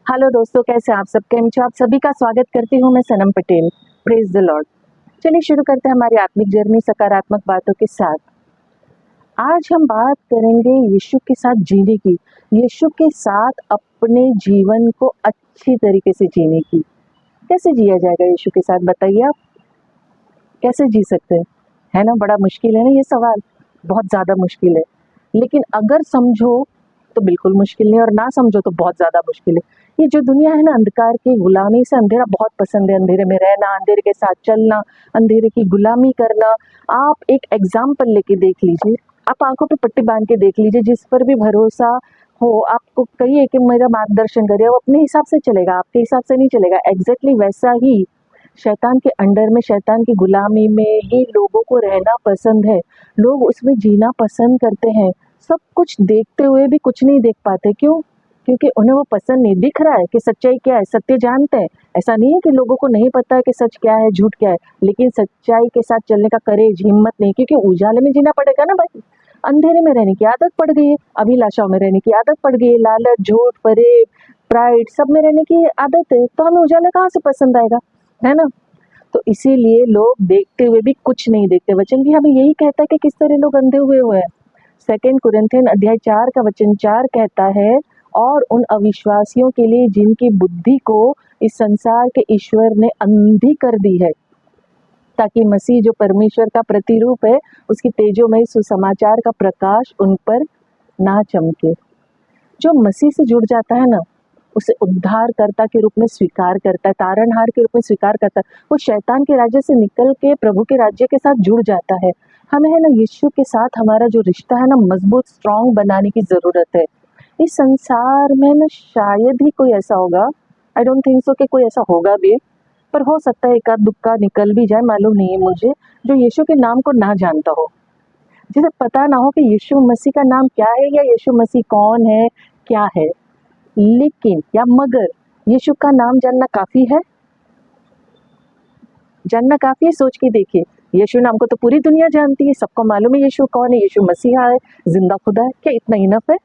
Hello दोस्तों, कैसे हैं आप सब? केम छो? आप सभी का स्वागत करती हूँ मैं Sanam Patel. Praise the lord. चलिए शुरू करते हैं हमारी आत्मिक जर्नी सकारात्मक बातों के साथ। आज हम बात करेंगे यीशु के साथ जीने की, यीशु के साथ अपने जीवन को अच्छी तरीके से जीने की। कैसे जिया जाएगा यीशु के साथ, बताइए आप कैसे जी सकते हैं? है ना, बड़ा मुश्किल है ना ये सवाल, बहुत ज़्यादा मुश्किल है। लेकिन अगर समझो तो बिल्कुल मुश्किल नहीं, और ना समझो तो बहुत ज़्यादा मुश्किल है। ये जो दुनिया है ना, अंधकार की गुलामी से, अंधेरा बहुत पसंद है, अंधेरे में रहना, अंधेरे के साथ चलना, अंधेरे की गुलामी करना। आप एक एग्जाम्पल लेके देख लीजिए, आप आंखों पे पट्टी बांध के देख लीजिए, जिस पर भी भरोसा हो, आपको कहिए कि मेरा मार्गदर्शन करिए, वो अपने हिसाब से चलेगा, आपके हिसाब से नहीं चलेगा। एग्जैक्टली वैसा ही शैतान के अंडर में, शैतान की गुलामी में ही लोगों को रहना पसंद है। लोग उसमें जीना पसंद करते हैं। सब कुछ देखते हुए भी कुछ नहीं देख पाते। क्यों? क्योंकि उन्हें वो पसंद नहीं दिख रहा है कि सच्चाई क्या है। सत्य जानते हैं, ऐसा नहीं है कि लोगों को नहीं पता है कि सच क्या है, झूठ क्या है, लेकिन सच्चाई के साथ चलने का करेज, हिम्मत नहीं, क्योंकि उजाले में जीना पड़ेगा ना भाई। अंधेरे में रहने की आदत पड़ गई है, अभिलाषाओं में रहने की आदत पड़ गई है, लालच, झूठ, फरेब, प्राइड, सब में रहने की आदत है, तो हमें उजाला कहाँ से पसंद आएगा, है ना? तो इसीलिए लोग देखते हुए भी कुछ नहीं देखते। वचन भी हमें यही कहता है कि किस तरह लोग अंधे हुए हैं। 2 कुरिन्थियन अध्याय 4 का वचन 4 कहता है, और उन अविश्वासियों के लिए जिनकी बुद्धि को इस संसार के ईश्वर ने अंधी कर दी है, ताकि मसीह जो परमेश्वर का प्रतिरूप है, उसकी तेजोमय सुसमाचार का प्रकाश उन पर ना चमके। जो मसीह से जुड़ जाता है ना, उसे उद्धारकर्ता के रूप में स्वीकार करता है, तारणहार के रूप में स्वीकार करता है, वो शैतान के राज्य से निकल के प्रभु के राज्य के साथ जुड़ जाता है। हमें है ना, यीशु के साथ हमारा जो रिश्ता है ना, मजबूत, स्ट्रांग बनाने की जरूरत है। इस संसार में ना शायद ही कोई ऐसा होगा, आई डोंट थिंक सो कि कोई ऐसा होगा भी, पर हो सकता है एक आध दुक्का निकल भी जाए, मालूम नहीं है मुझे, जो यीशु के नाम को ना जानता हो, जिसे पता ना हो कि यीशु मसीह का नाम क्या है, या यीशु मसीह कौन है, क्या है। लेकिन या मगर यीशु का नाम जानना काफी है? जानना काफी है? सोच के देखिए, यीशु नाम को तो पूरी दुनिया जानती है, सबको मालूम है यीशु कौन है, यीशु मसीहा है, जिंदा खुदा है। क्या इतना इनफ है?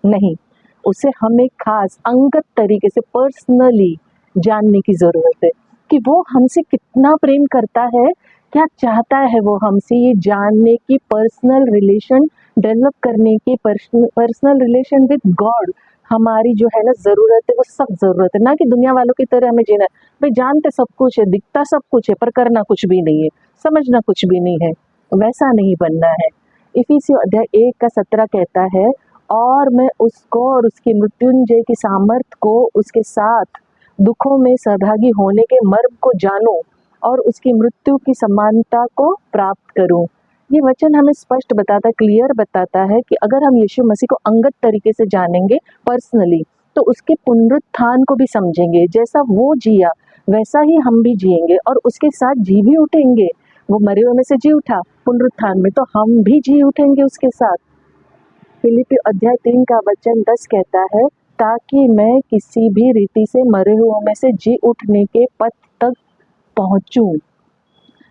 नहीं, उसे हमें खास अंगत तरीके से पर्सनली जानने की जरूरत है कि वो हमसे कितना प्रेम करता है, क्या चाहता है वो हमसे, ये जानने की, पर्सनल रिलेशन डेवलप करने की, पर्सनल रिलेशन विद गॉड हमारी जो है ना जरूरत है, वो सब जरूरत है। ना कि दुनिया वालों की तरह हमें जीना है। भाई जानते सब कुछ है, दिखता सब कुछ है, पर करना कुछ भी नहीं है, समझना कुछ भी नहीं है, वैसा नहीं बनना है। इफिसियों अध्याय 1 का 17 कहता है, और मैं उसको और उसकी मृत्युंजय की सामर्थ को, उसके साथ दुखों में सहभागी होने के मर्म को जानूं, और उसकी मृत्यु की समानता को प्राप्त करूं। ये वचन हमें स्पष्ट बताता है, क्लियर बताता है कि अगर हम यीशु मसीह को अंगत तरीके से जानेंगे पर्सनली, तो उसके पुनरुत्थान को भी समझेंगे। जैसा वो जिया वैसा ही हम भी जिएंगे, और उसके साथ जी भी उठेंगे। वो मरे हुए में से जी उठा पुनरुत्थान में, तो हम भी जी उठेंगे उसके साथ। फिलिपी अध्याय 3 का वचन 10 कहता है, ताकि मैं किसी भी रीति से मरे हुओं में से जी उठने के पथ तक पहुंचूं।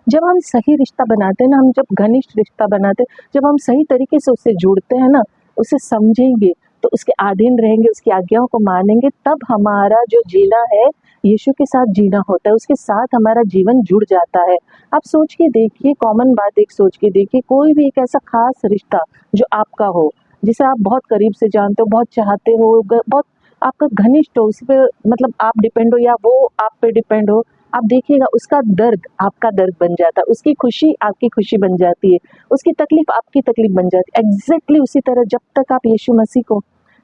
जब हम सही रिश्ता बनाते हैं ना, हम जब घनिष्ठ रिश्ता बनाते हैं, जब हम सही तरीके से उससे जुड़ते हैं ना, उसे समझेंगे, तो उसके अधीन रहेंगे, उसकी आज्ञाओं को मानेंगे, तब हमारा जो जीना है यीशु के साथ जीना होता है, उसके साथ हमारा जीवन जुड़ जाता है। आप सोच के देखिए, कॉमन बात एक सोच के देखिए, कोई भी एक ऐसा खास रिश्ता जो आपका हो, जिसे आप बहुत करीब से जानते हो, बहुत चाहते हो, बहुत आपका घनिष्ठ हो, उस पे मतलब आप डिपेंड हो या वो आप पे डिपेंड हो, आप देखिएगा उसका दर्द आपका दर्द बन जाता है, उसकी खुशी आपकी खुशी बन जाती है, उसकी तकलीफ आपकी तकलीफ बन जाती है। एग्जैक्टली उसी तरह जब तक आप यीशु मसीह को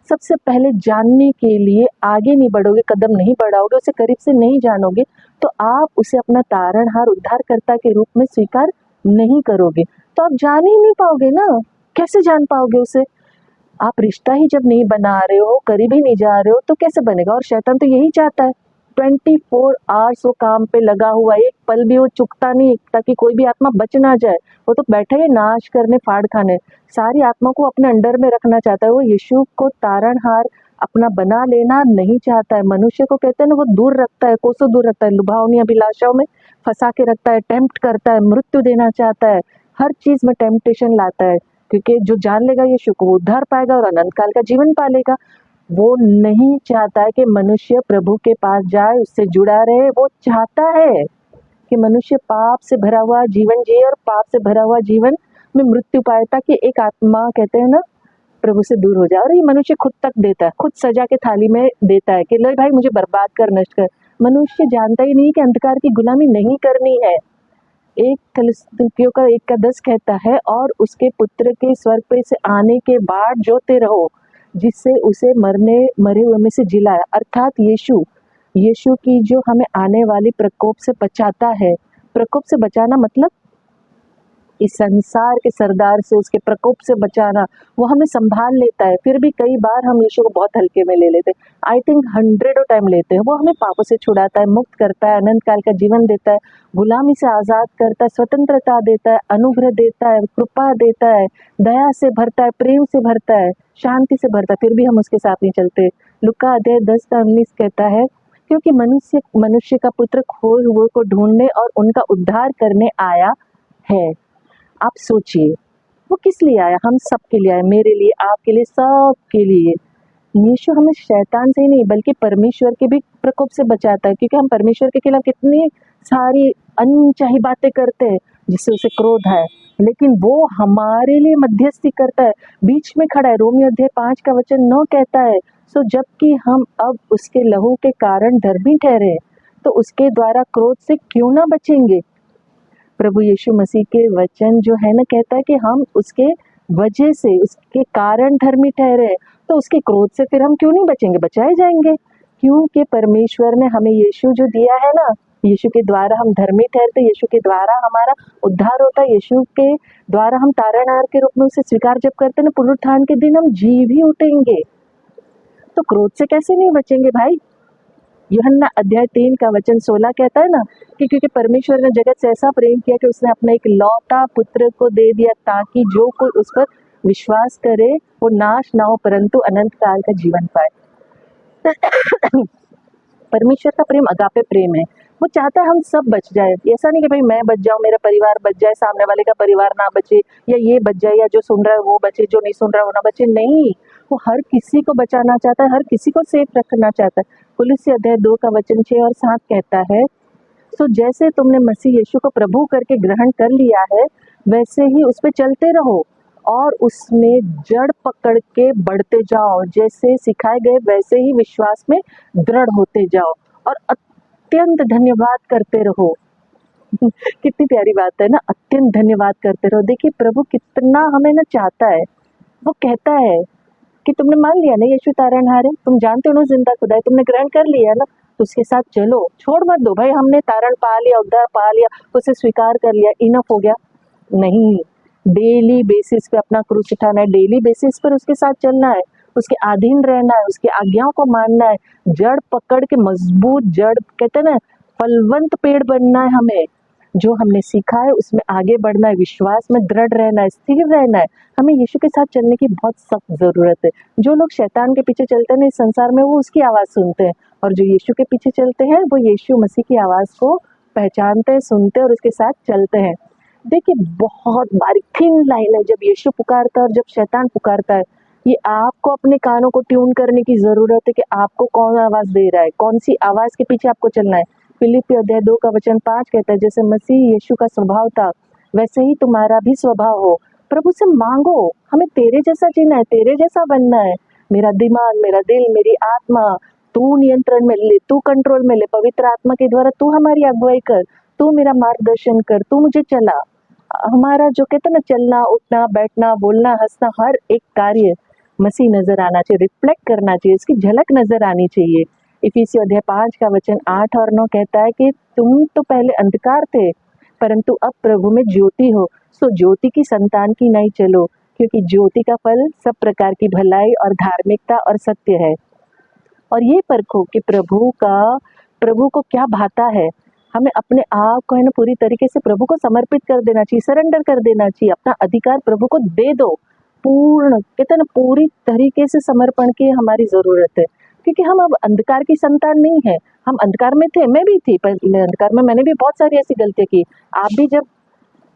सबसे पहले जानने के लिए आगे नहीं बढ़ोगे, कदम नहीं बढ़ाओगे, उसे करीब से नहीं जानोगे, तो आप उसे अपना तारणहार, उद्धारकर्ता के रूप में स्वीकार नहीं करोगे, तो आप जान ही नहीं पाओगे ना। कैसे जान पाओगे उसे? आप रिश्ता ही जब नहीं बना रहे हो, करीब ही नहीं जा रहे हो, तो कैसे बनेगा? और शैतान तो यही चाहता है, 24 आवर्स वो काम पे लगा हुआ, एक पल भी वो चुकता नहीं, ताकि कोई भी आत्मा बच ना जाए। वो तो बैठा है नाश करने, फाड़ खाने, सारी आत्मा को अपने अंडर में रखना चाहता है। वो यीशु को तारणहार अपना बना लेना नहीं चाहता है। मनुष्य को कहते हैं ना, वो दूर रखता है, कोसों दूर रखता है, लुभावनी अभिलाषाओं में फंसा के रखता है, टेम्प्ट करता है, मृत्यु देना चाहता है, हर चीज में टेम्पटेशन लाता है। क्योंकि जो जान लेगा यीशु को, वो उद्धार पाएगा और अनंत काल का जीवन पालेगा। वो नहीं चाहता है कि मनुष्य प्रभु के पास जाए, उससे जुड़ा रहे। वो चाहता है कि मनुष्य पाप से भरा हुआ जीवन जिए और पाप से भरा हुआ जीवन में मृत्यु पाए, ताकि एक आत्मा कहते हैं ना प्रभु से दूर हो जाए। और ये मनुष्य खुद तक देता है, खुद सजा के थाली में देता है कि ले भाई मुझे बर्बाद कर, नष्ट कर। मनुष्य जानता ही नहीं कि अंधकार की गुलामी नहीं करनी है। एक कलिसियों का 1:10 कहता है, और उसके पुत्र के स्वर्ग पे से आने के बाद जोते रहो, जिससे उसे मरे हुए में से जिलाया। अर्थात यीशु की जो हमें आने वाली प्रकोप से बचाता है। प्रकोप से बचाना मतलब इस संसार के सरदार से, उसके प्रकोप से बचाना, वो हमें संभाल लेता है। फिर भी कई बार हम यीशु को बहुत हल्के में ले लेते हैं। आई थिंक 100 टाइम लेते हैं। वो हमें पापों से छुड़ाता है, मुक्त करता है, अनंत काल का जीवन देता है, गुलामी से आज़ाद करता है, स्वतंत्रता देता है, अनुग्रह देता है, कृपा देता है, दया से भरता है, प्रेम से भरता है, शांति से भरता है। फिर भी हम उसके साथ नहीं चलते। लुका अध्याय 10:19 कहता है, क्योंकि मनुष्य का पुत्र खोए हुए को ढूंढने और उनका उद्धार करने आया है। आप सोचिए, वो किस लिए आया? हम सब के लिए आया, मेरे लिए, आपके लिए, सब के लिए। यीशु हमें शैतान से ही नहीं बल्कि परमेश्वर के भी प्रकोप से बचाता है, क्योंकि हम परमेश्वर के खिलाफ कितनी सारी अनचाही बातें करते हैं जिससे उसे क्रोध है, लेकिन वो हमारे लिए मध्यस्थी करता है, बीच में खड़ा है। रोमियो अध्याय 5:9 कहता है, सो जबकि हम अब उसके लहू के कारण धर्मी ठहरे, तो उसके द्वारा क्रोध से क्यों ना बचेंगे। प्रभु यीशु मसीह के वचन जो है ना, कहता है कि हम उसके वजह से, उसके कारण धर्मी ठहरे, तो उसके क्रोध से फिर हम क्यों नहीं बचेंगे, बचाए जाएंगे। क्योंकि परमेश्वर ने हमें यीशु जो दिया है ना, यीशु के द्वारा हम धर्मी ठहरते, यीशु के द्वारा हमारा उद्धार होता है, यीशु के द्वारा हम तारणहार के रूप में उसे स्वीकार जब करते हैं ना, पुनरुत्थान के दिन हम जी भी उठेंगे। तो क्रोध से कैसे नहीं बचेंगे भाई। यूहन्ना अध्याय 3:16 कहता है ना कि क्योंकि परमेश्वर ने जगत से ऐसा प्रेम किया कि उसने अपने एक लौता पुत्र को दे दिया, ताकि जो कोई उस पर विश्वास करे वो नाश ना हो परंतु अनंत काल का जीवन पाए। परमेश्वर का प्रेम अगापे प्रेम है। वो चाहता है हम सब बच जाए। ऐसा नहीं कि भाई मैं बच जाऊं, मेरा परिवार बच जाए, सामने वाले का परिवार ना बचे, या ये बच जाए, या जो सुन रहा है वो बचे, जो नहीं सुन रहा है वो ना बचे। नहीं, वो हर किसी को बचाना चाहता है, हर किसी को सेफ रखना चाहता है। कुलुस्सी अध्याय 2:6 और 7 कहता है, सो जैसे तुमने मसीह यीशु को प्रभु करके ग्रहण कर लिया है, वैसे ही उस पे चलते रहो और उसमें जड़ पकड़ के बढ़ते जाओ। जैसे सिखाए गए वैसे ही विश्वास में दृढ़ होते जाओ और अत्यंत धन्यवाद करते रहो। कितनी प्यारी बात है ना, अत्यंत धन्यवाद करते रहो। देखिए प्रभु कितना हमें ना चाहता है। वो कहता है कि तुमने मान लिया ना यीशु तारणहार है, तुम जानते हो ना जिंदा खुदा है, तुमने ग्रहण कर लिया ना, तो उसके साथ चलो, छोड़ मत दो भाई हमने तारण पा लिया, उद्धार पा लिया, उसे स्वीकार कर लिया, इनफ हो गया। नहीं, डेली बेसिस पे अपना क्रूस उठाना है, डेली बेसिस पर उसके साथ चलना है, उसके अधीन रहना है, उसकी आज्ञाओं को मानना है, जड़ पकड़ के मजबूत जड़, कहते हैं ना फलवंत पेड़ बनना है हमें। जो हमने सीखा है उसमें आगे बढ़ना है, विश्वास में दृढ़ रहना है, स्थिर रहना है। हमें यीशु के साथ चलने की बहुत सख्त जरूरत है। जो लोग शैतान के पीछे चलते हैं ना इस संसार में, वो उसकी आवाज सुनते हैं, और जो यीशु के पीछे चलते हैं वो यीशु मसीह की आवाज को पहचानते हैं, सुनते हैं और उसके साथ चलते हैं। देखिए बहुत बारीक थिन लाइन है, जब यीशु पुकारता है और जब शैतान पुकारता है। ये आपको अपने कानों को ट्यून करने की जरूरत है कि आपको कौन आवाज दे रहा है, कौन सी आवाज के पीछे आपको चलना है। फिलिप्पी अध्याय 2:5 कहता है, जैसे मसीह यीशु का स्वभाव था वैसे ही तुम्हारा भी स्वभाव हो। प्रभु से मांगो, हमें तेरे जैसा जीना है, तेरे जैसा बनना है। मेरा दिमाग, मेरा दिल, मेरी आत्मा तू नियंत्रण में ले, तू कंट्रोल में ले। पवित्र आत्मा के द्वारा तू हमारी अगुवाई कर, तू मेरा मार्गदर्शन कर, तू मुझे चला। हमारा जो कहते हैं ना चलना, उठना, बैठना, बोलना, हंसना, हर एक कार्य मसीह नजर आना चाहिए, रिफ्लेक्ट करना चाहिए, इसकी झलक नजर आनी चाहिए। इफिसियों अध्याय 5:8 और 9 कहता है कि तुम तो पहले अंधकार थे परंतु अब प्रभु में ज्योति हो, सो ज्योति की संतान की नहीं चलो, क्योंकि ज्योति का फल सब प्रकार की भलाई और धार्मिकता और सत्य है। और ये परखो कि प्रभु को क्या भाता है। हमें अपने आप को है ना पूरी तरीके से प्रभु को समर्पित कर देना चाहिए, सरेंडर कर देना चाहिए, अपना अधिकार प्रभु को दे दो। पूर्ण कहते हैं ना, पूरी तरीके से समर्पण की हमारी जरूरत है, क्योंकि हम अब अंधकार की संतान नहीं है। हम अंधकार में थे, मैं भी थी, पर अंधकार में मैंने भी बहुत सारी ऐसी गलतियां की। आप भी जब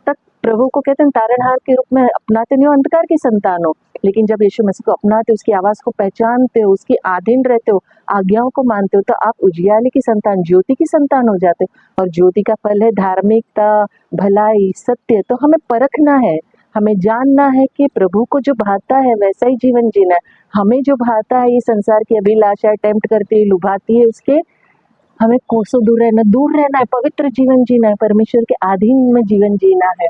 तक प्रभु को कहते हैं तारणहार के रूप में अपनाते नहीं हो, अंधकार की संतान हो, लेकिन जब यीशु मसीह को अपनाते हो, उसकी आवाज को पहचानते हो, उसकी अधीन रहते हो, आज्ञाओं को मानते हो, तो आप उजियाले की संतान, ज्योति की संतान हो जाते हो। और ज्योति का फल है धार्मिकता, भलाई, सत्य। तो हमें परखना है, हमें जानना है कि प्रभु को जो भाता है वैसा ही जीवन जीना है। हमें जो भाता है, ये संसार की अभिलाषा टेम्प्ट करती है, लुभाती है, उसके हमें कोसों दूर रहना है, पवित्र जीवन जीना है, परमेश्वर के अधीन में जीवन जीना है,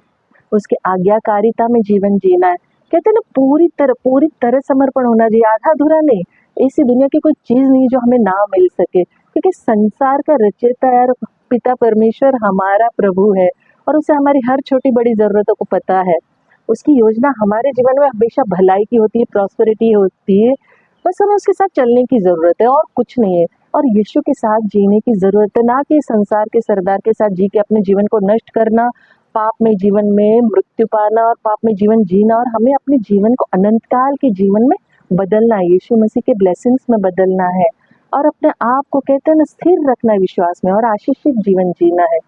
उसके आज्ञाकारिता में जीवन जीना है। कहते हैं ना, पूरी तरह समर्पण होना चाहिए, आधा अधूरा नहीं। ऐसी दुनिया की कोई चीज नहीं जो हमें ना मिल सके, क्योंकि संसार का रचयिता यार पिता परमेश्वर हमारा प्रभु है, और उसे हमारी हर छोटी बड़ी जरूरतों को पता है। उसकी योजना हमारे जीवन में हमेशा भलाई की होती है, प्रॉस्पेरिटी होती है। बस हमें उसके साथ चलने की जरूरत है और कुछ नहीं है, और यीशु के साथ जीने की जरूरत है, ना कि संसार के सरदार के साथ जी के अपने जीवन को नष्ट करना, पाप में जीवन में मृत्यु पाना और पाप में जीवन जीना। और हमें अपने जीवन को अनंत काल के जीवन में बदलना है, यीशु मसीह के ब्लेसिंग्स में बदलना है, और अपने आप को कहते हैं ना स्थिर रखना है विश्वास में, और आशीषित जीवन जीना है।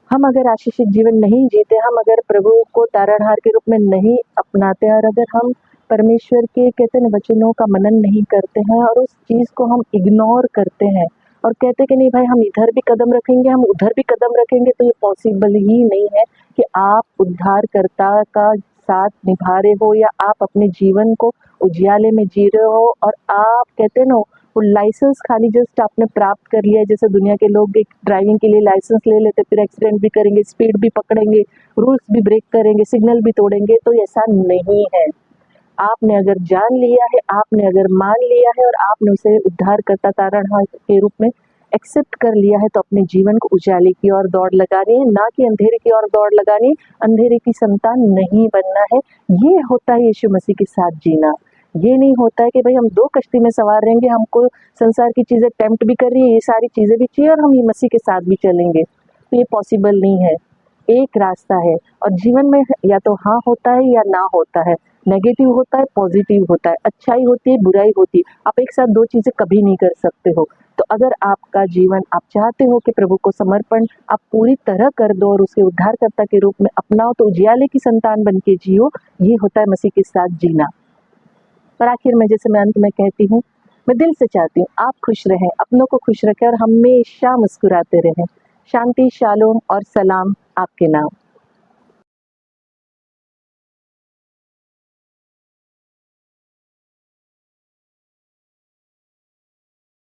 हम अगर आशीषित जीवन नहीं जीते, हम अगर प्रभु को तारणहार के रूप में नहीं अपनाते, और अगर हम परमेश्वर के कहते हैं वचनों का मनन नहीं करते हैं, और उस चीज को हम इग्नोर करते हैं और कहते हैं कि नहीं भाई हम इधर भी कदम रखेंगे, हम उधर भी कदम रखेंगे, तो ये पॉसिबल ही नहीं है कि आप उद्धारकर्ता का साथ निभा रहे हो, या आप अपने जीवन को उजियाले में जी रहे हो, और आप कहते हैं ना वो लाइसेंस खाली जस्ट आपने प्राप्त कर लिया है। जैसे दुनिया के लोग एक ड्राइविंग के लिए लाइसेंस ले लेते, फिर एक्सीडेंट भी करेंगे, स्पीड भी पकड़ेंगे, रूल्स भी ब्रेक करेंगे, सिग्नल भी तोड़ेंगे। तो ऐसा नहीं है। आपने अगर जान लिया है, आपने अगर मान लिया है, और आपने उसे उद्धारकर्ता तारणहार के रूप में एक्सेप्ट कर लिया है, तो अपने जीवन को उजाले की ओर दौड़ लगानी है, ना कि अंधेरे की ओर दौड़ लगानी है। अंधेरे की संतान नहीं बनना है। ये होता है यीशु मसीह के साथ जीना। ये नहीं होता है कि भाई हम दो कश्ती में सवार रहेंगे, हमको संसार की चीजें टेम्प्ट भी कर रही है, ये सारी चीजें भी चाहिए, और हम ये मसीह के साथ भी चलेंगे, तो ये पॉसिबल नहीं है। एक रास्ता है, और जीवन में या तो हाँ होता है या ना होता है, नेगेटिव होता है, पॉजिटिव होता है, अच्छाई होती है, बुराई होती है। आप एक साथ दो चीजें कभी नहीं कर सकते हो। तो अगर आपका जीवन आप चाहते हो कि प्रभु को समर्पण आप पूरी तरह कर दो और उसके उद्धारकर्ता के रूप में अपनाओ, तो उजियाले की संतान बन के जियो। ये होता है मसीह के साथ जीना। पर आखिर में जैसे मैं अंत में कहती हूँ, मैं दिल से चाहती हूँ आप खुश रहें, अपनों को खुश रखें, और हमेशा मुस्कुराते रहें। शांति, शालोम और सलाम आपके नाम।